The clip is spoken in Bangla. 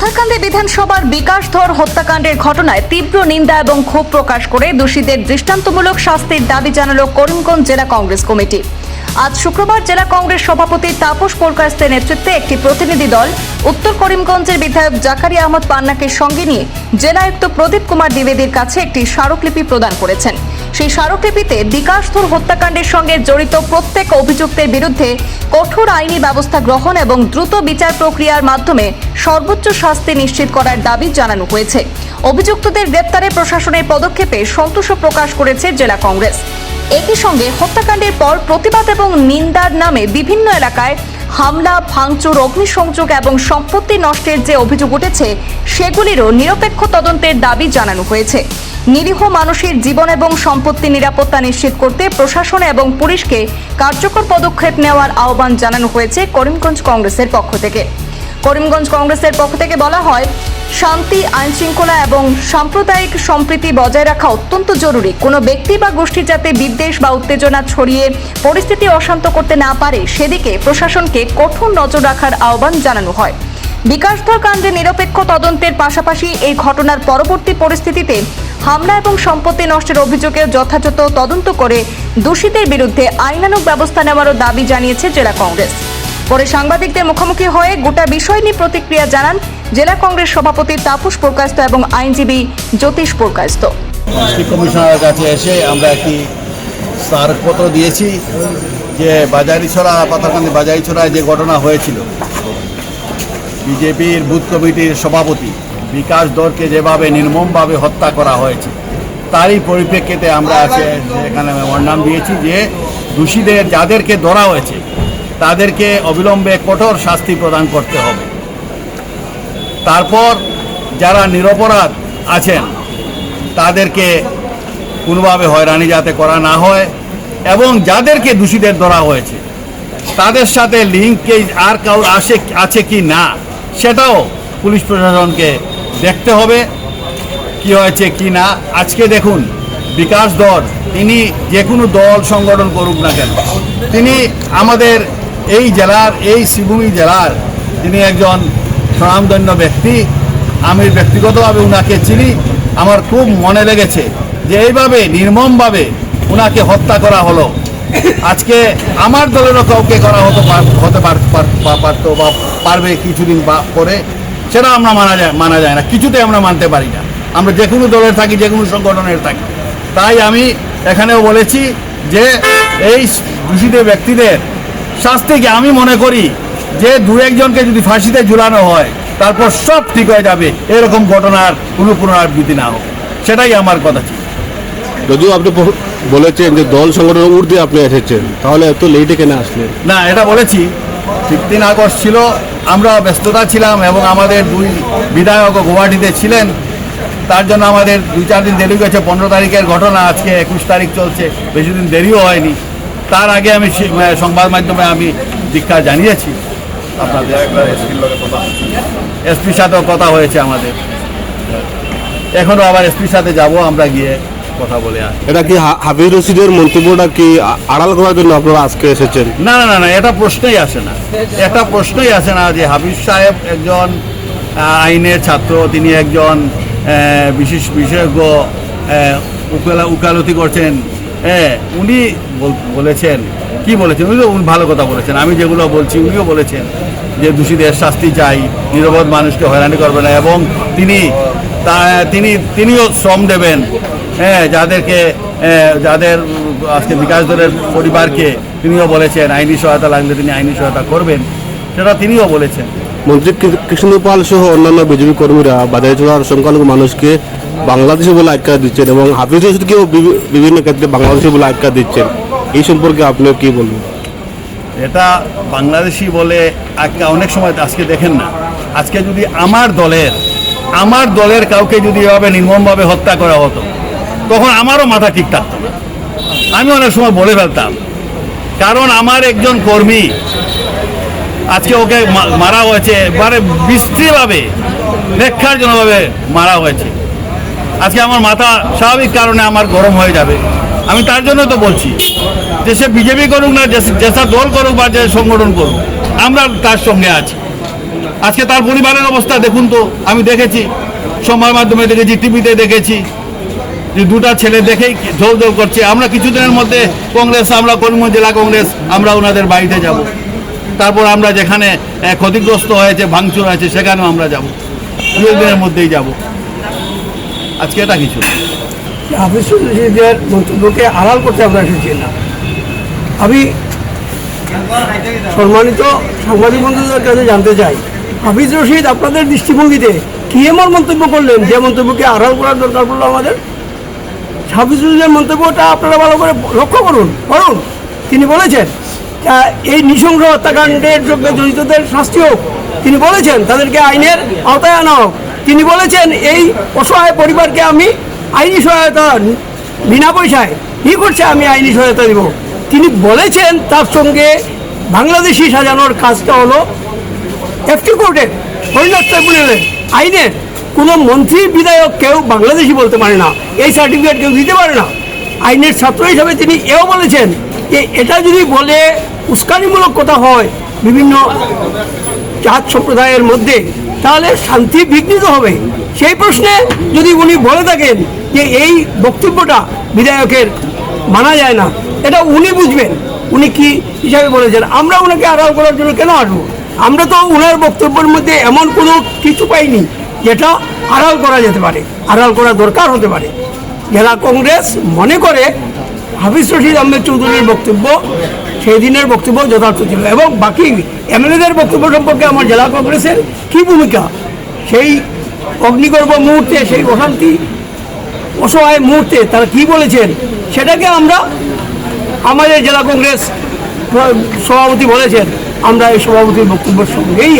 পাথারকান্দি বিধানসভার বিকাশ ধর হত্যাকাণ্ডের ঘটনায় তীব্র নিন্দা এবং ক্ষোভ প্রকাশ করে দোষীদের দৃষ্টান্তমূলক শাস্তির দাবি জানালো করিমগঞ্জ জেলা কংগ্রেস কমিটি। আজ শুক্রবার জেলা কংগ্রেস সভাপতি তাপস পোরকাস্তের নেতৃত্বে একটি প্রতিনিধি দল উত্তর করিমগঞ্জের বিধায়ক জাকারিয়া আহমদ পান্নাকে সঙ্গে নিয়ে জেলা আয়ুক্ত প্রদীপ কুমার দ্বিবেদীর কাছে একটি স্মারকলিপি প্রদান করেছেন। সেই স্মারকলিপিতে বিকাশ ধর হত্যাকাণ্ডের সঙ্গে জড়িত প্রত্যেক অভিযুক্তের বিরুদ্ধে কঠোর আইনি ব্যবস্থা গ্রহণ এবং দ্রুত বিচার প্রক্রিয়ার মাধ্যমে সর্বোচ্চ শাস্তি নিশ্চিত করার দাবি জানানো হয়েছে। অভিযুক্তদের গ্রেপ্তারে প্রশাসনের পদক্ষেপে সন্তোষ প্রকাশ করেছে জেলা কংগ্রেস। একই সঙ্গে হত্যাকাণ্ডের পর প্রতিবাদ এবং নিন্দার নামে বিভিন্ন এলাকায় হামলা, ভাঙচুর, অগ্নিসংযোগ এবং সম্পত্তি নষ্টের যে অভিযোগ উঠেছে সেগুলিরও নিরপেক্ষ তদন্তের দাবি জানানো হয়েছে। নিরীহ মানুষের জীবন এবং সম্পত্তির নিরাপত্তা নিশ্চিত করতে প্রশাসন এবং পুলিশকে কার্যকর পদক্ষেপ নেওয়ার আহ্বান জানানো হয়েছে করিমগঞ্জ কংগ্রেসের পক্ষ থেকে। করিমগঞ্জ কংগ্রেসের পক্ষ থেকে বলা হয়, শান্তি, আইন শৃঙ্খলা এবং সাম্প্রদায়িক সম্প্রীতি বজায় রাখা অত্যন্ত জরুরি। কোনো ব্যক্তি বা গোষ্ঠী যাতে বিদ্বেষ বা উত্তেজনা ছড়িয়ে পরিস্থিতি অশান্ত করতে না পারে সেদিকে প্রশাসনকে কঠোর নজর রাখার আহ্বান জানানো হয়। বিকাশ ধর কাণ্ডে নিরপেক্ষ তদন্তের পাশাপাশি এই ঘটনার পরবর্তী পরিস্থিতিতে হামলা এবং সম্পত্তি নষ্টের অভিযোগে যথাযথ তদন্ত করে দোষীদের বিরুদ্ধে আইনানুগ ব্যবস্থা নেওয়ারও দাবি জানিয়েছে জেলা কংগ্রেস। পরে সাংবাদিকদের মুখোমুখি হয়ে গোটা বিষয় নিয়ে প্রতিক্রিয়া জানান জেলা কংগ্রেস সভাপতি তাপস পোরকাস্ত এবং আইনজীবী জ্যোতিষ পোরকাস্ত। কমিশনারের কাছে এসে আমরা একটি স্মারকপত্র দিয়েছি যে বাজারিছড়া, পাথারকান্দি বাজারিছড়ায় যে ঘটনা হয়েছিল, বিজেপির বুথ কমিটির সভাপতি বিকাশ ধরকে যেভাবে নির্মমভাবে হত্যা করা হয়েছে তারই পরিপ্রেক্ষিতে আমরা এখানে মেমোরান্ডাম দিয়েছি যে দোষীদের যাদেরকে ধরা হয়েছে তাদেরকে অবিলম্বে কঠোর শাস্তি প্রদান করতে হবে। তারপর যারা নিরপরাধ আছেন তাদেরকে কোনোভাবে হয়রানি যাতে করা না হয় এবং যাদেরকে দোষীদের ধরা হয়েছে তাদের সাথে লিঙ্কে আর কাউ আছে কি না সেটাও পুলিশ প্রশাসনকে দেখতে হবে, কি হয়েছে কি না। আজকে দেখুন, বিকাশ ধর তিনি যে কোনো দল সংগঠন করুক না কেন, তিনি আমাদের এই জেলার, এই শ্রীভূমি জেলার তিনি একজন স্বনামধন্য ব্যক্তি। আমি ব্যক্তিগতভাবে ওনাকে চিনি। আমার খুব মনে লেগেছে যে এইভাবে নির্মমভাবে ওনাকে হত্যা করা হলো। আজকে আমার দলেরও কাউকে করা হতে পারতো বা পারবে কিছুদিন পরে, সেটা আমরা মানা যায় না, কিছুতে আমরা মানতে পারি না। আমরা যে কোনো দলের থাকি, যে কোনো সংগঠনের থাকি। তাই আমি এখানেও বলেছি যে এই দোষীদের ব্যক্তিদের শাস্তিকে আমি মনে করি যে দু একজনকে যদি ফাঁসিতে ঝুলানো হয় তারপর সব ঠিক হয়ে যাবে, এরকম ঘটনার কোনো পুনরাবৃত্তি না হোক, সেটাই আমার কথা ছিল। যদিও আপনি বলেছেন যে দল সংগঠনের ঊর্ধ্বে আপনি এসেছেন, তাহলে এত লেটে কেন আসলেন? না, এটা বলেছি 3 আগস্ট ছিল, আমরা ব্যস্ততা ছিলাম এবং আমাদের 2 বিধায়ক গুয়াহাটিতে ছিলেন। তার জন্য আমাদের 2-4 দিন দেরি গেছে। 15 তারিখের ঘটনা, আজকে 21 তারিখ চলছে, বেশি দিন দেরিও হয়নি। তার আগে আমি সংবাদ মাধ্যমে আমি দীক্ষা জানিয়েছি আপনাদের। এসপির সাথেও কথা হয়েছে আমাদের, এখনও আবার এসপির সাথে যাব, আমরা গিয়ে কথা বলে আসি। এটা কি হাফিজ রশিদের মন্তব্যটা কি আড়াল করার জন্য আপনারা আজকে এসেছেন? না না না, এটা প্রশ্নই আসে না, এটা প্রশ্নই আসে না যে হাফিজ সাহেব একজন আইনের ছাত্র, তিনি একজন বিশেষজ্ঞ, উকালতি করছেন। উনি বলেছেন, কি বলেছেন, উনি ভালো কথা বলেছেন। আমি যেগুলো বলছি উনিও বলেছেন যে দোষীদের শাস্তি চাই, নিরপরাধ মানুষকে হয়রানি করবে না, এবং তিনিও শ্রম দেবেন যাদের আজকে বিকাশ ধরের পরিবারকে। তিনিও বলেছেন আইনি সহায়তা লাগলে তিনি আইনি সহায়তা করবেন, সেটা তিনিও বলেছেন। মন্ত্রী কৃষ্ণপাল সহ অন্যান্য বিজেপি কর্মীরা বাজারিছড়ার সংখ্যালঘু মানুষকে বাংলাদেশি বলে আখ্যা দিচ্ছেন এবং হাফিজ রশিদকেও বিভিন্ন ক্ষেত্রে বাংলাদেশি বলে আখ্যা দিচ্ছেন। এই সম্পর্কে আপনিও কি বলবেন? এটা বাংলাদেশি বলে আখ্যা অনেক সময় আজকে দেখেন না, আজকে যদি আমার দলের কাউকে যদি এভাবে নির্মমভাবে হত্যা করা হতো তখন আমারও মাথা ঠিক থাকতো না। আমি অনেক সময় বলে ফেলতাম, কারণ আমার একজন কর্মী আজকে ওকে মারা হয়েছে, মানে বিশ্রীভাবে, ন্যাক্কারজনকভাবে মারা হয়েছে। আজকে আমার মাথা স্বাভাবিক কারণে আমার গরম হয়ে যাবে। আমি তার জন্য তো বলছি যে সে বিজেপি করুক না, যেসব দল করুক বা যে সংগঠন করুক, আমরা তার সঙ্গে আছি। আজকে তার পরিবারের অবস্থা দেখুন তো, আমি দেখেছি, সংবাদ মাধ্যমে দেখেছি, টিভিতে দেখেছি, যে দুটা ছেলে দেখেই ঝোল ঝোল করছে। আমরা কিছুদিনের মধ্যে কংগ্রেস, আমরা করিমগঞ্জ জেলা কংগ্রেস, আমরা ওনাদের বাড়িতে যাব। তারপর আমরা যেখানে ক্ষতিগ্রস্ত হয়েছে, ভাঙচুর হয়েছে, সেখানেও আমরা যাব, 2 দিনের মধ্যেই যাব। আজকে এটা কিছু না। হাফিজ রশিদের মন্তব্যকে আড়াল করতে আমরা এসেছি না। আমি সম্মানিত সাংবাদিক বন্ধুদের কাছে জানতে চাই, হাফিজ রশিদ আপনাদের দৃষ্টিভঙ্গিতে কি এমন মন্তব্য করলেন যে মন্তব্যকে আড়াল করার দরকার পড়লো আমাদের? হাফিজ রশিদের মন্তব্যটা আপনারা ভালো করে লক্ষ্য করুন। তিনি বলেছেন এই নৃশংস হত্যাকাণ্ডের সঙ্গে জড়িতদের শাস্তি হোক। তিনি বলেছেন তাদেরকে আইনের আওতায় আনা হোক। তিনি বলেছেন এই অসহায় পরিবারকে আমি আইনি সহায়তা বিনা পয়সায় নিকটে আমি আইনি সহায়তা দেব। তিনি বলেছেন তার সঙ্গে বাংলাদেশি সাজানোর কাজটা হলো এফটি কোর্টের, ফরেনার ট্রাইব্যুনালের আইনের। কোনো মন্ত্রী বিধায়ক কেউ বাংলাদেশি বলতে পারে না, এই সার্টিফিকেট কেউ দিতে পারে না। আইনের ছাত্র হিসাবে তিনি এও বলেছেন যে এটা যদি বলে উস্কানিমূলক কথা হয় বিভিন্ন জাত সম্প্রদায়ের মধ্যে, তাহলে শান্তি বিঘ্নিত হবে। সেই প্রশ্নে যদি উনি বলে থাকেন যে এই বক্তব্যটা বিধায়কের মানা যায় না, এটা উনি বুঝবেন উনি কি হিসাবে বলেছেন। আমরা ওনাকে আড়াল করার জন্য কেন আসবো? আমরা তো ওনার বক্তব্যের মধ্যে এমন কোনো কিছু পাইনি যেটা আড়াল করা যেতে পারে, আড়াল করা দরকার হতে পারে। জেলা কংগ্রেস মনে করে হাফিজ রশিদ আহমেদ চৌধুরীর বক্তব্য সেই দিনের বক্তব্য যথার্থ ছিল, এবং বাকি এমএলএদের বক্তব্য সম্পর্কে আমার জেলা কংগ্রেসের কী ভূমিকা, সেই অগ্নিগর্ভ মুহূর্তে, সেই অশান্তি অসহায় মুহূর্তে তারা কি বলেছেন, সেটাকে আমরা আমাদের জেলা কংগ্রেস সভাপতি বলেছেন, আমরা এই সভাপতির বক্তব্যের সঙ্গেই